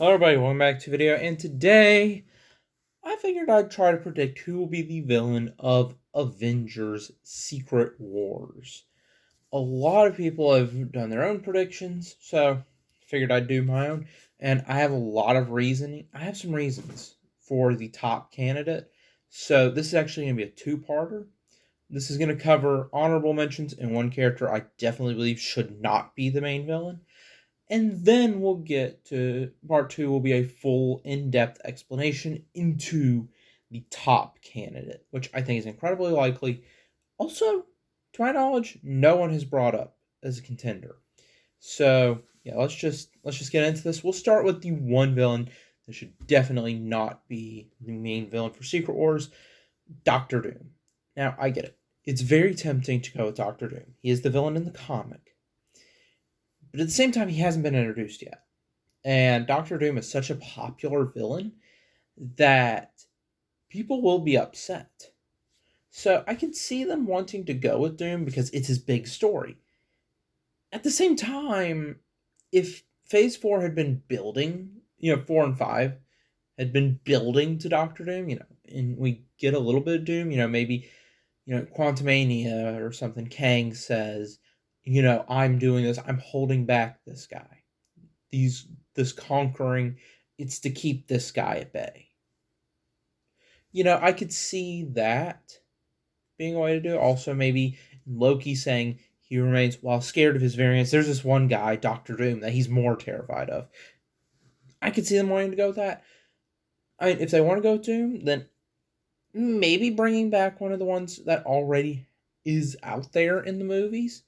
Hello everybody, welcome back to the video, and today I figured I'd try to predict who will be the villain of Avengers Secret Wars. A lot of people have done their own predictions, so figured I'd do my own, and I have a lot of reasoning. I have some reasons for the top candidate, so this is actually going to be a two-parter. This is going to cover honorable mentions and one character I definitely believe should not be the main villain. And then we'll get to part two, will be a full in-depth explanation into the top candidate, which I think is incredibly likely. Also, to my knowledge, no one has brought up as a contender. So yeah, let's just get into this. We'll start with the one villain that should definitely not be the main villain for Secret Wars, Doctor Doom. Now I get it. It's very tempting to go with Doctor Doom. He is the villain in the comic. But at the same time, he hasn't been introduced yet. And Doctor Doom is such a popular villain that people will be upset. So I can see them wanting to go with Doom because it's his big story. At the same time, if Phase 4 had been building, 4 and 5 had been building to Doctor Doom, and we get a little bit of Doom, maybe, Quantumania or something, Kang says, I'm doing this, I'm holding back this guy. This conquering, it's to keep this guy at bay. I could see that being a way to do it. Also, maybe Loki saying he remains, while scared of his variants, there's this one guy, Doctor Doom, that he's more terrified of. I could see them wanting to go with that. I mean, if they want to go with Doom, then maybe bringing back one of the ones that already is out there in the movies,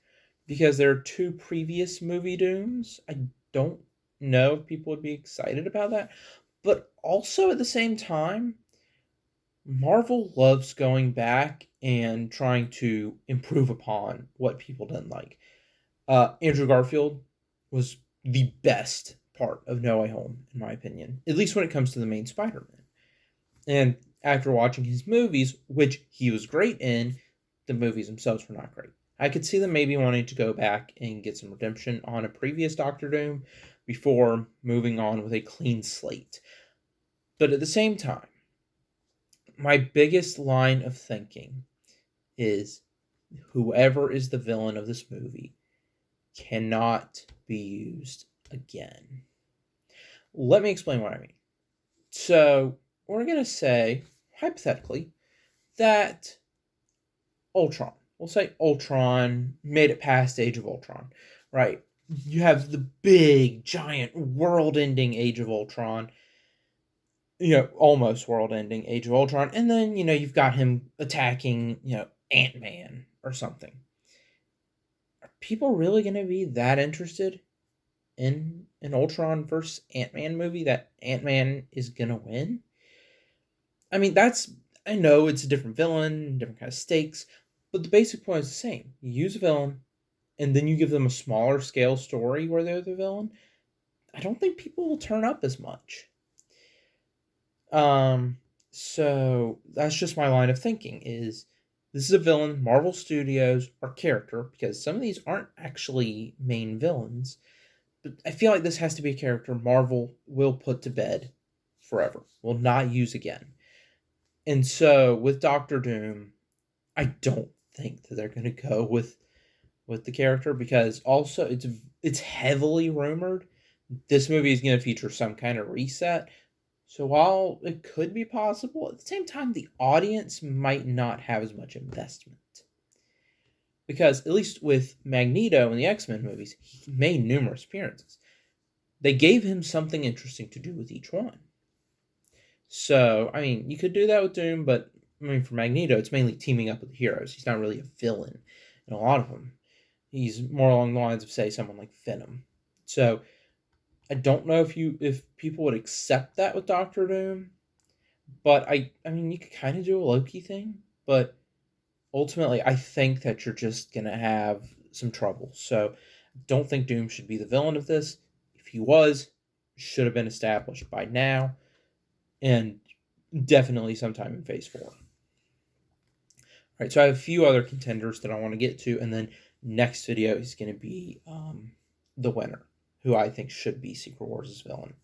because there are two previous movie Dooms. I don't know if people would be excited about that. But also at the same time, Marvel loves going back and trying to improve upon what people didn't like. Andrew Garfield was the best part of No Way Home, in my opinion, at least when it comes to the main Spider-Man. And after watching his movies, which he was great in, the movies themselves were not great. I could see them maybe wanting to go back and get some redemption on a previous Doctor Doom before moving on with a clean slate. But at the same time, my biggest line of thinking is whoever is the villain of this movie cannot be used again. Let me explain what I mean. So, we're going to say, hypothetically, that Ultron, we'll say Ultron made it past Age of Ultron, right? You have the big, giant, world-ending Age of Ultron, almost world-ending Age of Ultron, and then, you've got him attacking, Ant-Man or something. Are people really going to be that interested in an Ultron versus Ant-Man movie that Ant-Man is going to win? I mean, I know it's a different villain, different kind of stakes, but the basic point is the same. You use a villain, and then you give them a smaller scale story where they're the villain. I don't think people will turn up as much. So that's just my line of thinking is this is a villain, Marvel Studios, or character, because some of these aren't actually main villains, but I feel like this has to be a character Marvel will put to bed forever, will not use again. And so with Doctor Doom, I don't think that they're going to go with the character, because also it's heavily rumored this movie is going to feature some kind of reset. So while it could be possible, at the same time, the audience might not have as much investment. Because at least with Magneto in the X-Men movies, he made numerous appearances. They gave him something interesting to do with each one. So, I mean, you could do that with Doom, but I mean, for Magneto, it's mainly teaming up with the heroes. He's not really a villain in a lot of them. He's more along the lines of, say, someone like Venom. So, I don't know if people would accept that with Doctor Doom, but I mean, you could kind of do a Loki thing, but ultimately, I think that you're just gonna have some trouble. So, don't think Doom should be the villain of this. If he was, should have been established by now, and definitely sometime in Phase 4. All right, so I have a few other contenders that I want to get to, and then next video is going to be the winner, who I think should be Secret Wars' villain.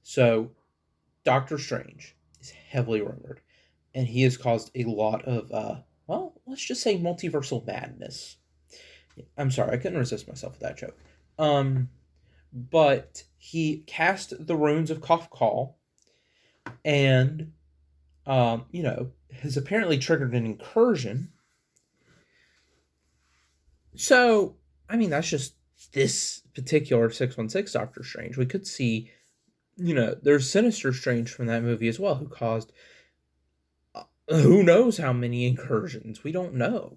So, Doctor Strange is heavily rumored, and he has caused a lot of, well, let's just say multiversal madness. I'm sorry, I couldn't resist myself with that joke. But he cast the runes of Kafkal, and, has apparently triggered an incursion. So, I mean, that's just this particular 616 Doctor Strange. We could see, there's Sinister Strange from that movie as well, who caused who knows how many incursions. We don't know.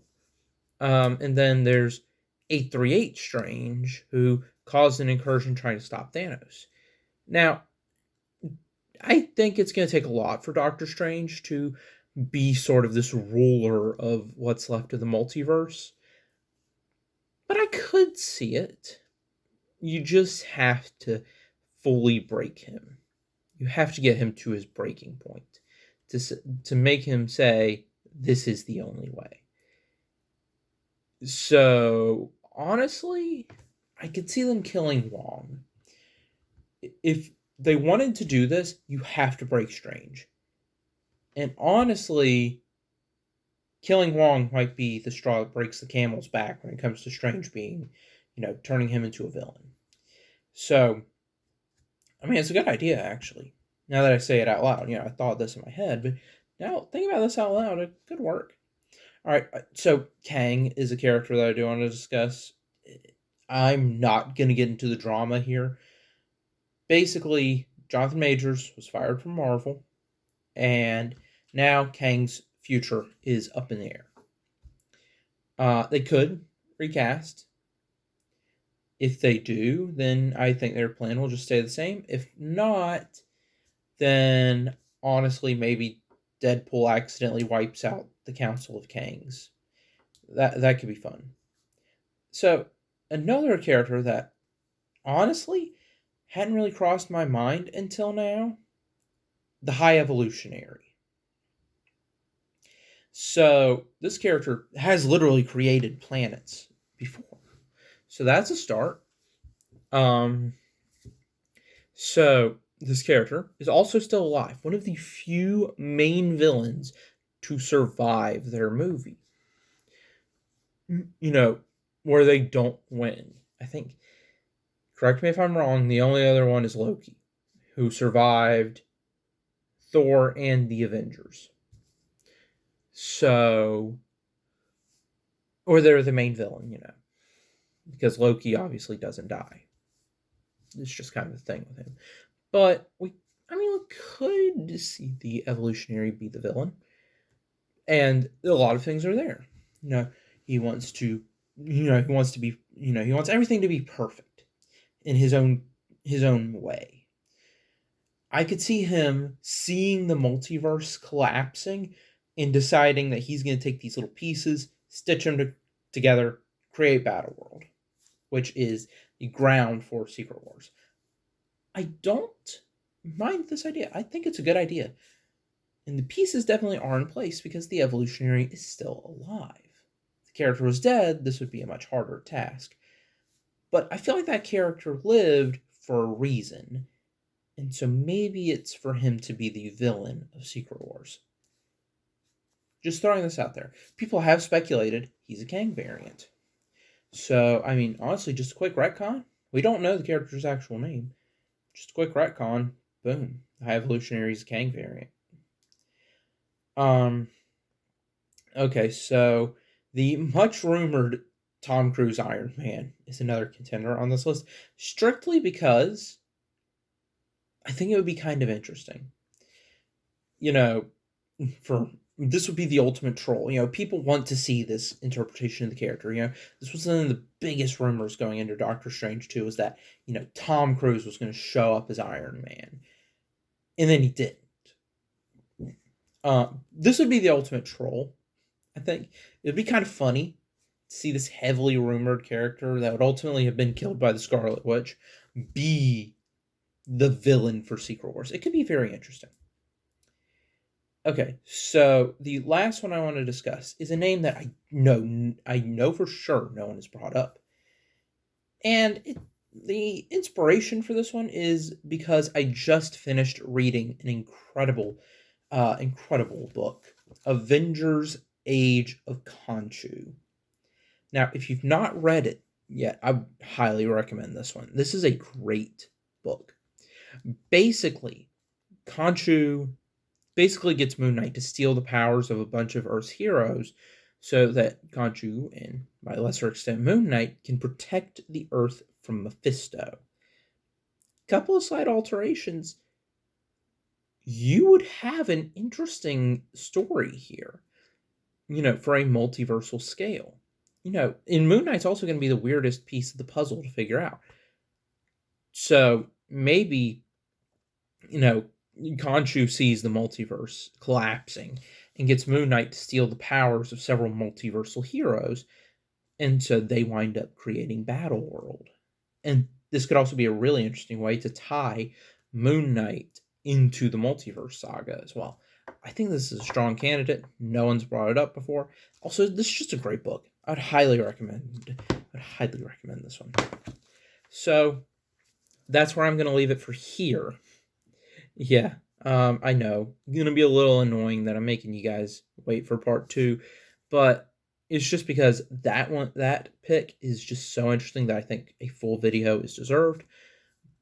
And then there's 838 Strange, who caused an incursion trying to stop Thanos. Now, I think it's going to take a lot for Doctor Strange to be sort of this ruler of what's left of the multiverse. But I could see it. You just have to fully break him. You have to get him to his breaking point to make him say, this is the only way. So, honestly, I could see them killing Wong. If they wanted to do this, you have to break Strange. And honestly, killing Wong might be the straw that breaks the camel's back when it comes to Strange being, turning him into a villain. So, I mean, it's a good idea, actually. Now that I say it out loud, I thought this in my head, but now thinking about this out loud, it could work. All right, so Kang is a character that I do want to discuss. I'm not going to get into the drama here. Basically, Jonathan Majors was fired from Marvel, and now Kang's future is up in the air. They could recast. If they do, then I think their plan will just stay the same. If not, then honestly, maybe Deadpool accidentally wipes out the Council of Kangs. That could be fun. So, another character that honestly hadn't really crossed my mind until now, the High Evolutionary. So, this character has literally created planets before. So that's a start. So this character is also still alive. One of the few main villains to survive their movie. Where they don't win. I think, correct me if I'm wrong, the only other one is Loki, who survived Thor and the Avengers. So, or they're the main villain, because Loki obviously doesn't die. It's just kind of a thing with him. But we could see the Evolutionary be the villain. And a lot of things are there. He wants to, he wants everything to be perfect in his own way. I could see him seeing the multiverse collapsing and deciding that he's going to take these little pieces, stitch them together, create Battleworld, which is the ground for Secret Wars. I don't mind this idea. I think it's a good idea. And the pieces definitely are in place because the Evolutionary is still alive. If the character was dead, this would be a much harder task. But I feel like that character lived for a reason. And so maybe it's for him to be the villain of Secret Wars. Just throwing this out there. People have speculated he's a Kang variant. So, honestly, just a quick retcon. We don't know the character's actual name. Just a quick retcon. Boom. The High Evolutionary is a Kang variant. Okay, so the much rumored Tom Cruise Iron Man is another contender on this list, strictly because I think it would be kind of interesting. This would be the ultimate troll. People want to see this interpretation of the character. This was one of the biggest rumors going into Doctor Strange 2 was that, Tom Cruise was going to show up as Iron Man. And then he didn't. This would be the ultimate troll. I think it'd be kind of funny to see this heavily rumored character that would ultimately have been killed by the Scarlet Witch be the villain for Secret Wars. It could be very interesting. Okay, so the last one I want to discuss is a name that I know for sure no one has brought up. And The inspiration for this one is because I just finished reading an incredible book, Avengers: Age of Khonshu. Now, if you've not read it yet, I highly recommend this one. This is a great book. Basically, Khonshu gets Moon Knight to steal the powers of a bunch of Earth's heroes so that Khonshu, and by a lesser extent Moon Knight, can protect the Earth from Mephisto. Couple of slight alterations, you would have an interesting story here, for a multiversal scale. And Moon Knight's also going to be the weirdest piece of the puzzle to figure out. So maybe, Khonshu sees the multiverse collapsing and gets Moon Knight to steal the powers of several multiversal heroes, and so they wind up creating Battleworld. And this could also be a really interesting way to tie Moon Knight into the multiverse saga as well. I think this is a strong candidate. No one's brought it up before. Also, this is just a great book. I'd highly recommend this one. So that's where I'm going to leave it for here. Yeah, I know. It's going to be a little annoying that I'm making you guys wait for part 2, but it's just because that pick is just so interesting that I think a full video is deserved.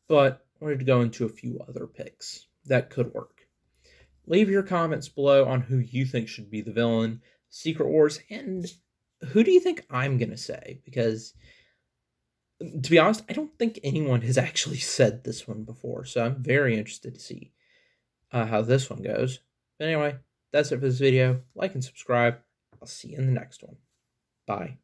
But I wanted to go into a few other picks that could work. Leave your comments below on who you think should be the villain, Secret Wars, and who do you think I'm going to say? Because, to be honest, I don't think anyone has actually said this one before, so I'm very interested to see how this one goes. But anyway, that's it for this video. Like and subscribe. I'll see you in the next one. Bye.